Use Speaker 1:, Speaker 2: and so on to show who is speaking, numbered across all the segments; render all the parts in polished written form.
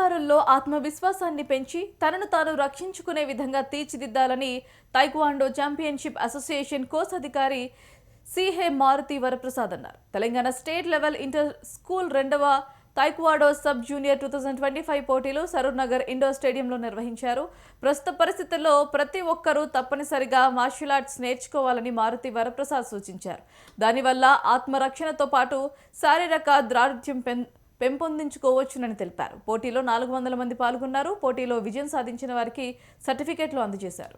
Speaker 1: క్రీడాకారుల్లో ఆత్మవిశ్వాసాన్ని పెంచి తనను తాను రక్షించుకునే విధంగా తీర్చిదిద్దాలని తైక్వాండో ఛాంపియన్షిప్ అసోసియేషన్ కోశాధికారి సిహె మారుతి వరప్రసాద్ అన్నారు. Telangana state level inter school రెండవ తైక్వాండో సబ్ జూనియర్ 2025 పోటీలు సరూర్ నగర్ ఇండోర్ స్టేడియంలో నిర్వహించారు. ప్రస్తుత పరిస్థితుల్లో ప్రతి ఒక్కరూ తప్పనిసరిగా మార్షల్ ఆర్ట్స్ నేర్చుకోవాలని మారుతి వరప్రసాద్ సూచించారు. దానివల్ల ఆత్మరక్షణతో పాటు శారీరక దారుఢ్యం పెంపొందించుకోవచ్చునని తెలిపారు. పోటీలో 400 మంది పాల్గొన్నారు. పోటీలో విజయం సాధించిన వారికి సర్టిఫికెట్లు అందజేశారు.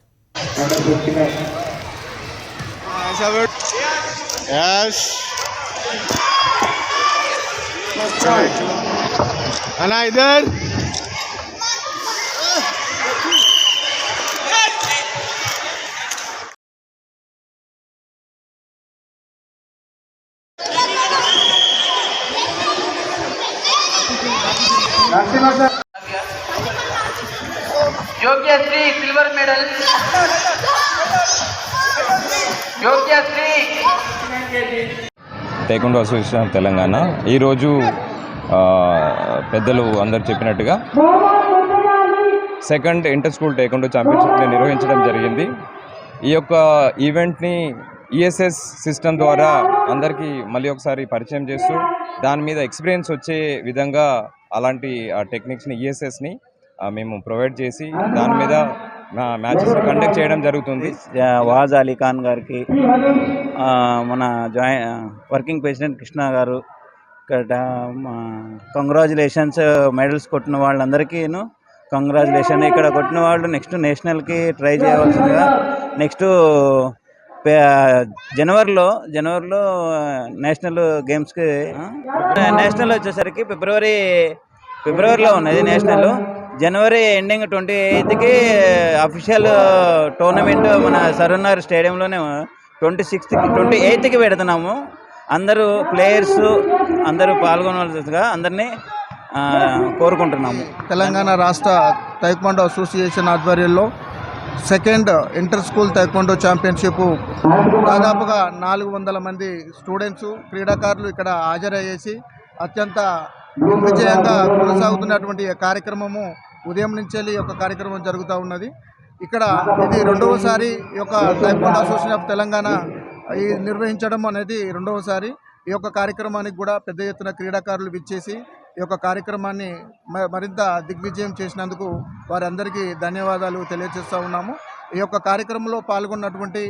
Speaker 2: Yogyashri silver medal Yogyashri
Speaker 3: taekwondo association of Telangana ఈరోజు పెద్దలు అందరు చెప్పినట్టుగా సెకండ్ ఇంటర్ స్కూల్ టైక్వాండో ఛాంపియన్షిప్ని నిర్వహించడం జరిగింది. ఈ యొక్క ఈవెంట్ని ఈఎస్ఎస్ సిస్టమ్ ద్వారా అందరికీ మళ్ళీ ఒకసారి పరిచయం చేస్తూ దాని మీద ఎక్స్పీరియన్స్ వచ్చే విధంగా అలాంటి టెక్నిక్స్ని ఈఎస్ఎస్ని మేము ప్రొవైడ్ చేసి దాని మీద మ్యాచెస్ కండక్ట్ చేయడం జరుగుతుంది.
Speaker 4: వాజ్ అలీ ఖాన్ గారికి, మన వర్కింగ్ ప్రెసిడెంట్ కృష్ణ గారు, ఇక్కడ కంగ్రాచులేషన్స్. మెడల్స్ కొట్టిన వాళ్ళందరికీను కంగ్రాచులేషన్. ఇక్కడ కొట్టిన వాళ్ళు నెక్స్ట్ నేషనల్కి ట్రై చేయవలసిందిగా. నెక్స్ట్ జనవరిలో నేషనల్ గేమ్స్కి నేషనల్ వచ్చేసరికి ఫిబ్రవరిలో ఉన్నది నేషనల్. జనవరి ఎండింగ్ 28కి అఫీషియల్ టోర్నమెంట్ మన సరూర్ నగర్ స్టేడియంలోనే 28కి పెడుతున్నాము. అందరూ ప్లేయర్స్ అందరూ పాల్గొనవలసిందిగా అందరినీ కోరుకుంటున్నాము.
Speaker 5: తెలంగాణ రాష్ట్ర తైక్వాండో అసోసియేషన్ ఆధ్వర్యంలో second inter school taekwondo championship దాదాపుగా 400 మంది స్టూడెంట్స్ క్రీడాకారులు ఇక్కడ హాజరయ్యేసి అత్యంత విజయంగా కొనసాగుతున్నటువంటి కార్యక్రమము ఉదయం నుంచి ఈ యొక్క కార్యక్రమం జరుగుతూ ఉన్నది. ఇక్కడ ఇది రెండవసారి ఈ యొక్క తైక్వాండో అసోసియేషన్ ఆఫ్ తెలంగాణ నిర్వహించడం అనేది రెండవసారి. ఈ యొక్క కార్యక్రమానికి కూడా పెద్ద ఎత్తున క్రీడాకారులు విచ్చేసి ఈ యొక్క కార్యక్రమాన్ని మరింత దిగ్విజయం చేసినందుకు వారందరికీ ధన్యవాదాలు తెలియజేస్తూ ఉన్నాము. ఈ యొక్క కార్యక్రమంలో పాల్గొన్నటువంటి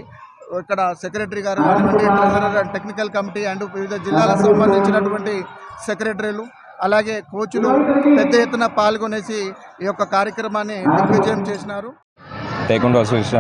Speaker 5: ఇక్కడ సెక్రటరీ గారు, treasurer and technical committee and వివిధ జిల్లాలకు సంబంధించినటువంటి సెక్రటరీలు, అలాగే కోచ్లు పెద్ద ఎత్తున పాల్గొనేసి ఈ యొక్క కార్యక్రమాన్ని దిగ్విజయం చేసినారు.
Speaker 3: Taekwondo association